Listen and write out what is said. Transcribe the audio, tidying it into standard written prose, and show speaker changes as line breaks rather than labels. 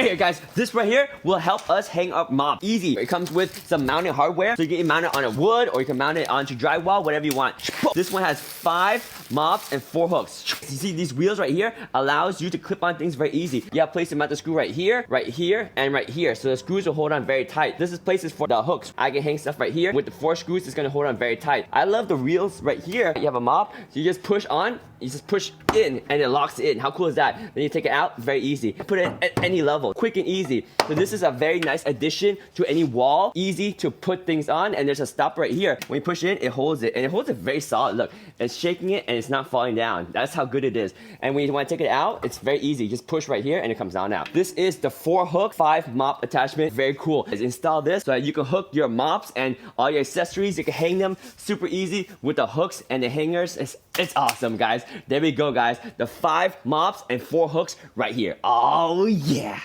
right here, guys. This right here will help us hang up mops. Easy. It comes with some mounting hardware, so you can mount it on a wood or you can mount it onto drywall, whatever you want. This one has 5 mops and 4 hooks. You see these wheels right here allows you to clip on things very easy. You have place to mount the screw right here, and right here. So the screws will hold on very tight. This is places for the hooks. I can hang stuff right here. With the 4 screws, it's gonna hold on very tight. I love the wheels right here. You have a mop, so you just push on, you just push in, and it locks it in. How cool is that? Then you take it out, very easy. Put it at any level, quick and easy. So this is a very nice addition to any wall. Easy to put things on, and there's a stop right here. When you push in, it holds it, and it holds it very solid. Look, it's shaking it, and it's not falling down. That's how good it is. And when you want to take it out, it's very easy. Just push right here, and it comes down out. This is the 4 hook, 5 mop attachment. Very cool. Let's install this so that you can hook your mops and all your accessories. You can hang them super easy with the hooks and the hangers. It's awesome, guys. There we go, guys. The 5 mops and 4 hooks right here. Oh, yeah.